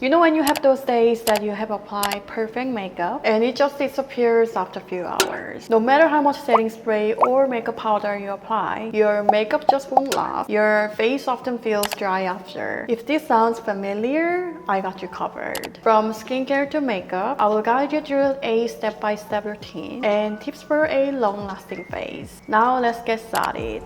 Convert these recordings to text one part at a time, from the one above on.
You know when you have those days that you have applied perfect makeup and it just disappears after a few hours. No matter how much setting spray or makeup powder you apply, your makeup just won't last. Your face often feels dry after. If this sounds familiar, I got you covered. From skincare to makeup, I will guide you through a step-by-step routine and tips for a long-lasting face. Now let's get started.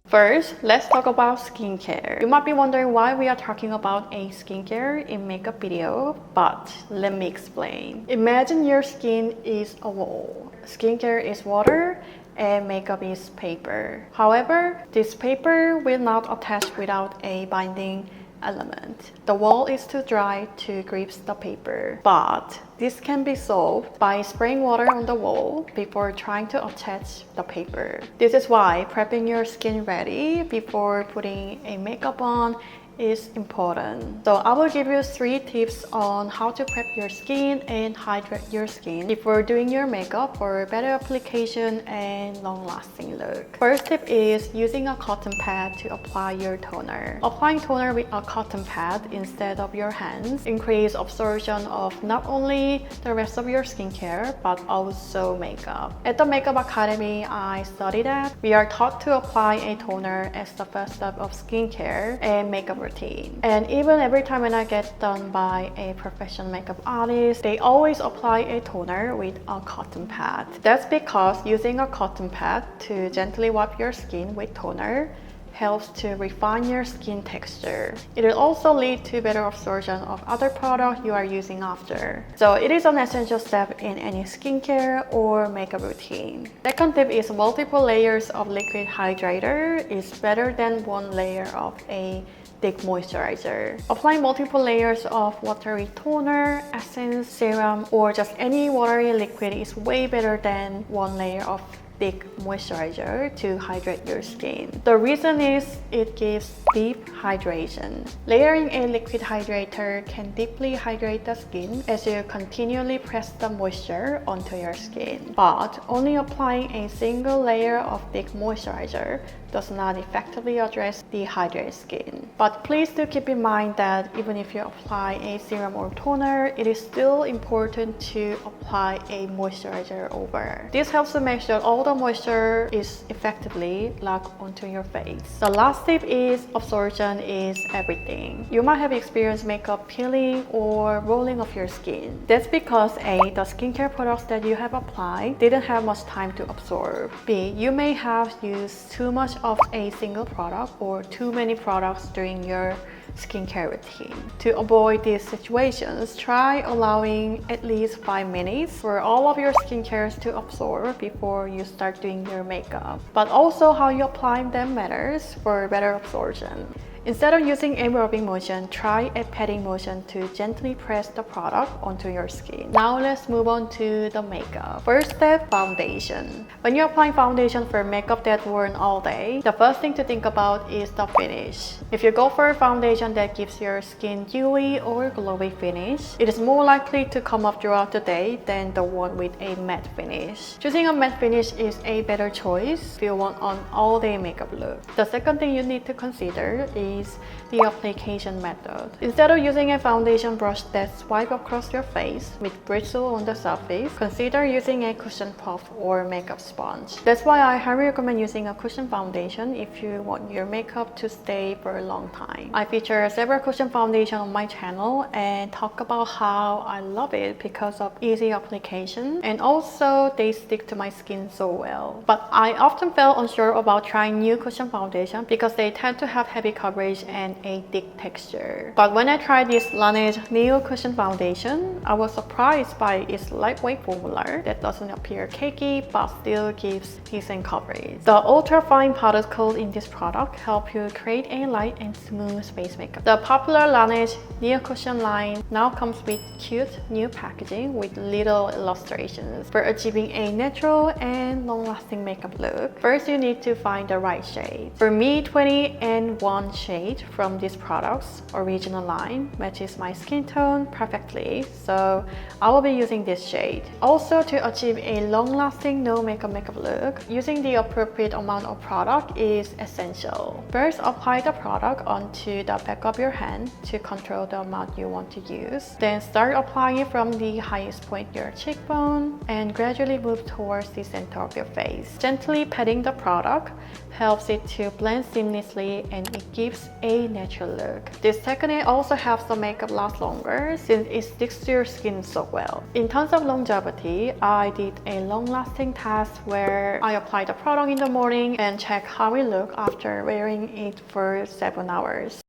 First, let's talk about skincare. You might be wondering why we are talking about a skincare in makeup video, but let me explain. Imagine your skin is a wall. Skincare is water and makeup is paper. However, this paper will not attach without a binding element. The wall is too dry to grip the paper, but this can be solved by spraying water on the wall before trying to attach the paper. This is why prepping your skin ready before putting a makeup on is important. So I will give you 3 tips on how to prep your skin and hydrate your skin before doing your makeup for better application and long-lasting look. First tip is using a cotton pad to apply your toner. Applying toner with a cotton pad instead of your hands increase absorption of not only the rest of your skincare but also makeup. At the Makeup Academy I studied that we are taught to apply a toner as the first step of skincare and makeup routine. And even every time when I get done by a professional makeup artist, they always apply a toner with a cotton pad. That's because using a cotton pad to gently wipe your skin with toner helps to refine your skin texture. It will also lead to better absorption of other products you are using after. So it is an essential step in any skincare or makeup routine. Second tip is multiple layers of liquid hydrator is better than one layer of a thick moisturizer. Applying multiple layers of watery toner, essence, serum, or just any watery liquid is way better than one layer of thick moisturizer to hydrate your skin. The reason is it gives deep hydration. Layering a liquid hydrator can deeply hydrate the skin as you continually press the moisture onto your skin. But only applying a single layer of thick moisturizer does not effectively address dehydrated skin. But please do keep in mind that even if you apply a serum or toner, it is still important to apply a moisturizer over. This helps to make sure all the moisture is effectively locked onto your face. The last tip is absorption is everything. You might have experienced makeup peeling or rolling off your skin. That's because A, the skincare products that you have applied didn't have much time to absorb. B, you may have used too much of a single product or too many products during your skincare routine. To avoid these situations, try allowing at least 5 minutes for all of your skincare to absorb before you start doing your makeup. But also how you apply them matters for better absorption. Instead of using a rubbing motion, try a patting motion to gently press the product onto your skin. Now let's move on to the makeup. First step, foundation. When you're applying foundation for makeup that's worn all day, the first thing to think about is the finish. If you go for a foundation that gives your skin dewy or glowy finish, it is more likely to come off throughout the day than the one with a matte finish. Choosing a matte finish is a better choice if you want an all-day makeup look. The second thing you need to consider is the application method. Instead of using a foundation brush that swipes across your face with bristle on the surface, consider using a cushion puff or makeup sponge. That's why I highly recommend using a cushion foundation if you want your makeup to stay for a long time. I feature several cushion foundations on my channel and talk about how I love it because of easy application and also they stick to my skin so well. But I often felt unsure about trying new cushion foundation because they tend to have heavy coverage and a thick texture. But when I tried this Laneige Neo Cushion Foundation, I was surprised by its lightweight formula that doesn't appear cakey but still gives decent coverage. The ultra-fine particles in this product help you create a light and smooth face makeup. The popular Laneige Neo Cushion line now comes with cute new packaging with little illustrations. For achieving a natural and long-lasting makeup look, first you need to find the right shade. For me, 20 and 1 shade shade from these products, original line, matches my skin tone perfectly, so I will be using this shade. Also, to achieve a long-lasting no makeup look, using the appropriate amount of product is essential. First, apply the product onto the back of your hand to control the amount you want to use. Then start applying it from the highest point, your cheekbone, and gradually move towards the center of your face. Gently patting the product helps it to blend seamlessly and it gives a natural look. This technique also helps the makeup last longer since it sticks to your skin so well. In terms of longevity, I did a long-lasting test where I applied the product in the morning and checked how it looked after wearing it for 7 hours.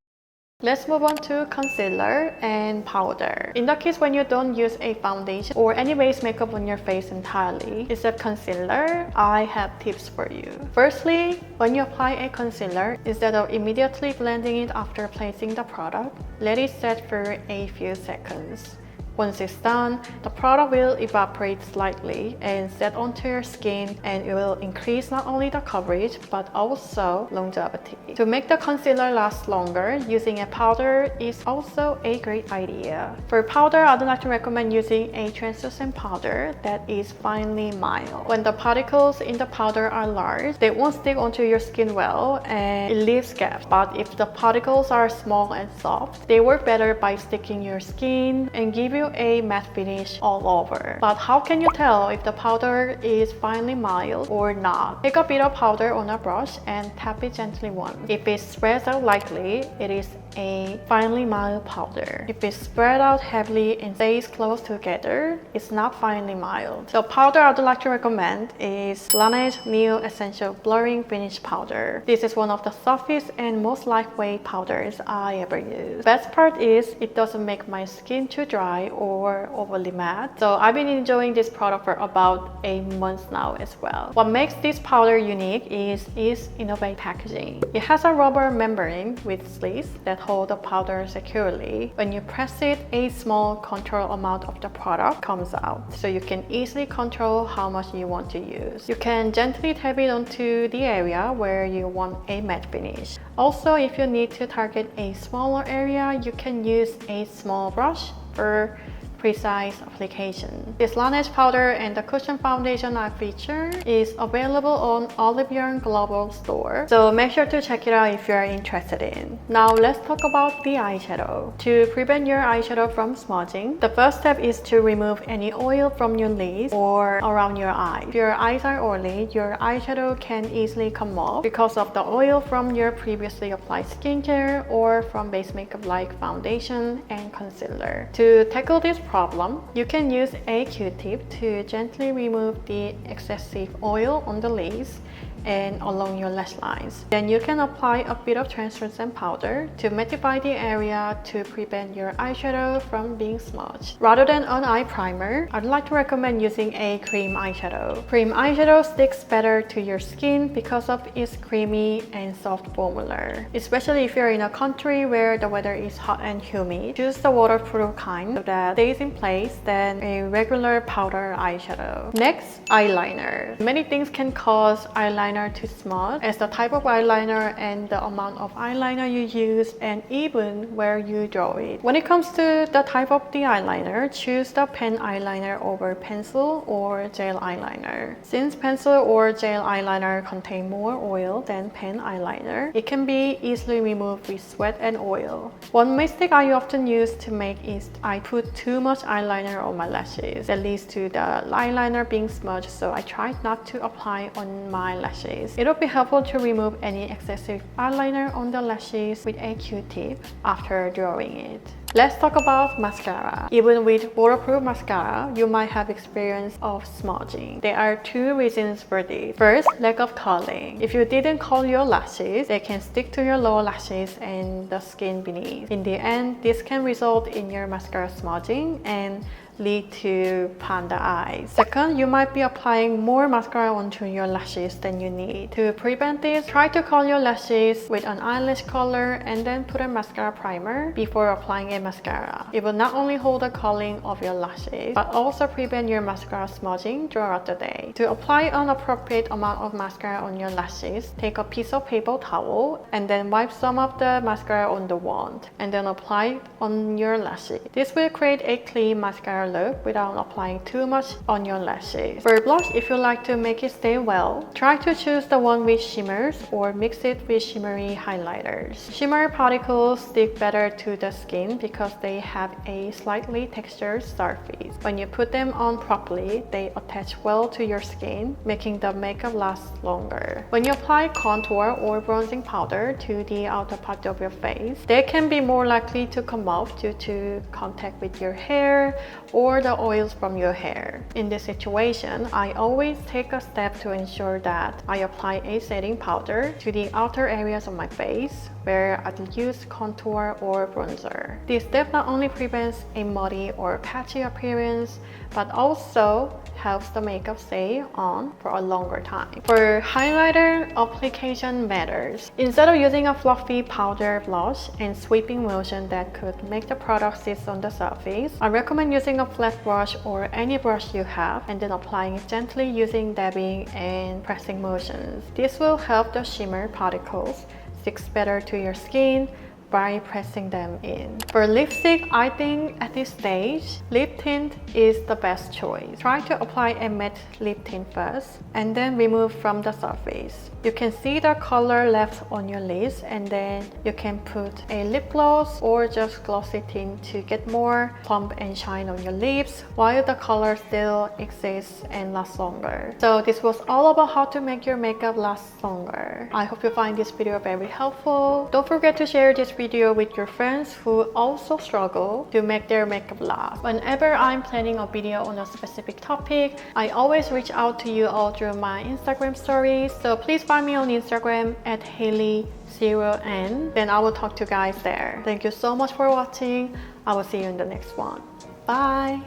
Let's move on to concealer and powder. In the case when you don't use a foundation or any base makeup on your face entirely, except concealer, I have tips for you. Firstly, when you apply a concealer, instead of immediately blending it after placing the product, let it set for a few seconds. Once it's done, the product will evaporate slightly and set onto your skin, and it will increase not only the coverage but also longevity. To make the concealer last longer, using a powder is also a great idea. For powder, I'd like to recommend using a translucent powder that is finely mild. When the particles in the powder are large, they won't stick onto your skin well and it leaves gaps. But if the particles are small and soft, they work better by sticking your skin and give you a matte finish all over. But how can you tell if the powder is finely mild or not? Take a bit of powder on a brush and tap it gently once. If it spreads out lightly, it is a finely mild powder. If it spread out heavily and stays close together, it's not finely mild. The powder I'd like to recommend is Laneige Neo Essential Blurring Finish Powder. This is one of the softest and most lightweight powders I ever used. Best part is it doesn't make my skin too dry or overly matte. So I've been enjoying this product for about a month now as well. What makes this powder unique is its innovative packaging. It has a rubber membrane with sleeves that hold the powder securely. When you press it, a small control amount of the product comes out, so you can easily control how much you want to use. You can gently tap it onto the area where you want a matte finish. Also, if you need to target a smaller area, you can use a small brush for precise application. This Laneige powder and the cushion foundation I feature is available on Olive Young Global Store, so make sure to check it out if you are interested in. Now let's talk about the eyeshadow. To prevent your eyeshadow from smudging, the first step is to remove any oil from your lids or around your eyes. If your eyes are oily, your eyeshadow can easily come off because of the oil from your previously applied skincare or from base makeup like foundation and concealer. To tackle this problem, you can use a Q-tip to gently remove the excessive oil on the lids and along your lash lines. Then you can apply a bit of translucent powder to mattify the area to prevent your eyeshadow from being smudged. Rather than an eye primer, I'd like to recommend using a cream eyeshadow. Cream eyeshadow sticks better to your skin because of its creamy and soft formula. Especially if you're in a country where the weather is hot and humid, choose the waterproof kind so that it stays in place than a regular powder eyeshadow. Next, eyeliner. Many things can cause eyeliner to smudge, as the type of eyeliner and the amount of eyeliner you use and even where you draw it. When it comes to the type of the eyeliner, choose the pen eyeliner over pencil or gel eyeliner. Since pencil or gel eyeliner contain more oil than pen eyeliner, it can be easily removed with sweat and oil. One mistake I often use to make is I put too much eyeliner on my lashes. That leads to the eyeliner being smudged, so I try not to apply on my lashes. It will be helpful to remove any excessive eyeliner on the lashes with a Q-tip after drawing it. Let's talk about mascara. Even with waterproof mascara, you might have experience of smudging. There are two reasons for this. First, lack of curling. If you didn't curl your lashes, they can stick to your lower lashes and the skin beneath. In the end, this can result in your mascara smudging and lead to panda eyes. Second, you might be applying more mascara onto your lashes than you need. To prevent this, try to curl your lashes with an eyelash curler and then put a mascara primer before applying a mascara. It will not only hold the curling of your lashes, but also prevent your mascara smudging throughout the day. To apply an appropriate amount of mascara on your lashes, take a piece of paper towel and then wipe some of the mascara on the wand and then apply it on your lashes. This will create a clean mascara look without applying too much on your lashes. For blush, if you like to make it stay well, try to choose the one with shimmers or mix it with shimmery highlighters. Shimmer particles stick better to the skin because they have a slightly textured surface. When you put them on properly, they attach well to your skin, making the makeup last longer. When you apply contour or bronzing powder to the outer part of your face, they can be more likely to come off due to contact with your hair or the oils from your hair. In this situation, I always take a step to ensure that I apply a setting powder to the outer areas of my face where I'll use contour or bronzer. This step not only prevents a muddy or patchy appearance, but also helps the makeup stay on for a longer time. For highlighter, application matters. Instead of using a fluffy powder blush and sweeping motion that could make the product sit on the surface, I recommend using a flat brush or any brush you have and then applying it gently using dabbing and pressing motions. This will help the shimmer particles stick better to your skin by pressing them in. For lipstick, I think at this stage, lip tint is the best choice. Try to apply a matte lip tint first and then remove from the surface. You can see the color left on your lips and then you can put a lip gloss or just glossy tint to get more plump and shine on your lips while the color still exists and lasts longer. So this was all about how to make your makeup last longer. I hope you find this video very helpful. Don't forget to share this video with your friends who also struggle to make their makeup last. Whenever I'm planning a video on a specific topic, I always reach out to you all through my Instagram stories. So please find me on Instagram at Hailey0n. Then I will talk to you guys there. Thank you so much for watching. I will see you in the next one. Bye!